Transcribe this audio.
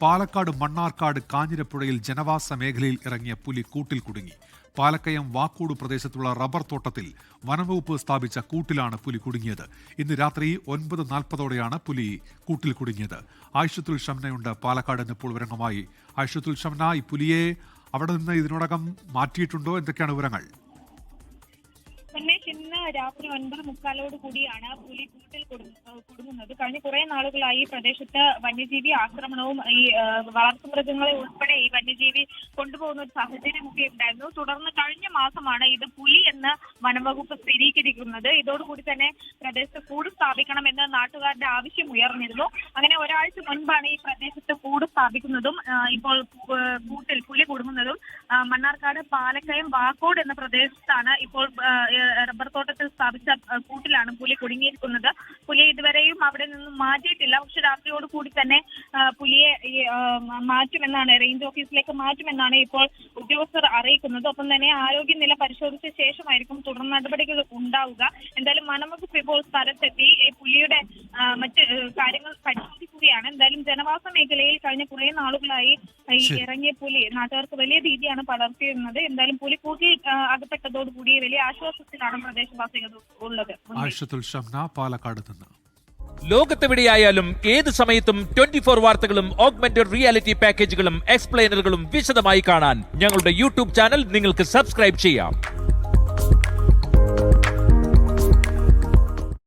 പാലക്കാട് മണ്ണാർക്കാട് കാഞ്ഞിരപ്പുഴയിൽ ജനവാസ മേഖലയിൽ ഇറങ്ങിയ പുലി കൂട്ടിൽ കുടുങ്ങി. പാലക്കയം വാക്കോട് പ്രദേശത്തുള്ള റബ്ബർ തോട്ടത്തിൽ വനംവകുപ്പ് സ്ഥാപിച്ച കൂട്ടിലാണ് പുലി കുടുങ്ങിയത്. ഇന്ന് രാത്രി 9:40 പുലി കൂട്ടിൽ കുടുങ്ങിയത്. ആയിഷത്തുൽ ഷംനയുണ്ട് പാലക്കാട് നിന്ന് ഇപ്പോൾ വിവരങ്ങളുമായി. ആയിഷത്തുൽ ഷംന, ഈ പുലിയെ അവിടെ നിന്ന് ഇതിനോടകം മാറ്റിയിട്ടുണ്ടോ? എന്തൊക്കെയാണ് വിവരങ്ങൾ? ഇന്ന് രാത്രി 9:45 കൂടിയാണ് പുലി കൂട്ടിൽ കുടുങ്ങുന്നത്. കഴിഞ്ഞ കുറെ നാളുകളായി പ്രദേശത്ത് വന്യജീവി ആക്രമണവും ഈ വളർത്തുമൃഗങ്ങളെ ഉൾപ്പെടെ ഈ വന്യജീവി കൊണ്ടുപോകുന്ന ഒരു സാഹചര്യമൊക്കെ ഉണ്ടായിരുന്നു. തുടർന്ന് കഴിഞ്ഞ മാസമാണ് ഇത് പുലി എന്ന് വനംവകുപ്പ് സ്ഥിരീകരിക്കുന്നത്. ഇതോടുകൂടി തന്നെ പ്രദേശത്ത് കൂട് സ്ഥാപിക്കണമെന്ന് നാട്ടുകാരുടെ ആവശ്യം ഉയർന്നിരുന്നു. അങ്ങനെ ഒരാഴ്ച മുൻപാണ് ഈ പ്രദേശത്ത് കൂട് സ്ഥാപിക്കുന്നതും ഇപ്പോൾ കൂട്ടിൽ പുലി കുടുങ്ങുന്നതും. മണ്ണാർക്കാട് പാലക്കയം വാക്കോട് എന്ന പ്രദേശത്താണ് ഇപ്പോൾ റബ്ബർ തോട്ടത്തിൽ സ്ഥാപിച്ച കൂട്ടിലാണ് പുലി കുടുങ്ങിയിരിക്കുന്നത്. പുലിയെ ഇതുവരെയും അവിടെ നിന്നും മാറ്റിയിട്ടില്ല. പക്ഷെ രാത്രിയോട് കൂടി തന്നെ പുലിയെ മാറ്റുമെന്നാണ്, റേഞ്ച് ഓഫീസിലേക്ക് മാറ്റുമെന്നാണ് ഇപ്പോൾ ഉദ്യോഗസ്ഥർ അറിയിക്കുന്നത്. ഒപ്പം തന്നെ ആരോഗ്യനില പരിശോധിച്ച ശേഷമായിരിക്കും തുടർ നടപടികൾ ഉണ്ടാവുക. എന്തായാലും വനംവകുപ്പ് ഇപ്പോൾ സ്ഥലത്തെത്തി പുലിയുടെ മറ്റ് കാര്യങ്ങൾ പരിശോധിക്കുകയാണ്. എന്തായാലും ജനവാസ മേഖലയിൽ കഴിഞ്ഞ കുറെ നാളുകളായി ഇറങ്ങിയ പുലി നാട്ടുകാർക്ക് വലിയ ഭീതിയാണ് പടർത്തിയിരുന്നത്. എന്തായാലും പുലി കൂട്ടിൽ അകപ്പെട്ടതോടുകൂടി വലിയ ആശ്വാസത്തിലാണ് പ്രദേശവാസികൾ ഉള്ളത്. ആയിഷത്തുൽ ഷംന, പാലക്കാട് നിന്ന്. ലോകത്തെവിടെയായാലും ഏത് സമയത്തും 24 വാർത്തകളും ഓഗ്മെന്റഡ് റിയാലിറ്റി പാക്കേജുകളും എക്സ്പ്ലെയിനറുകളും വിശദമായി കാണാൻ ഞങ്ങളുടെ യൂട്യൂബ് ചാനൽ നിങ്ങൾക്ക് സബ്സ്ക്രൈബ് ചെയ്യാം.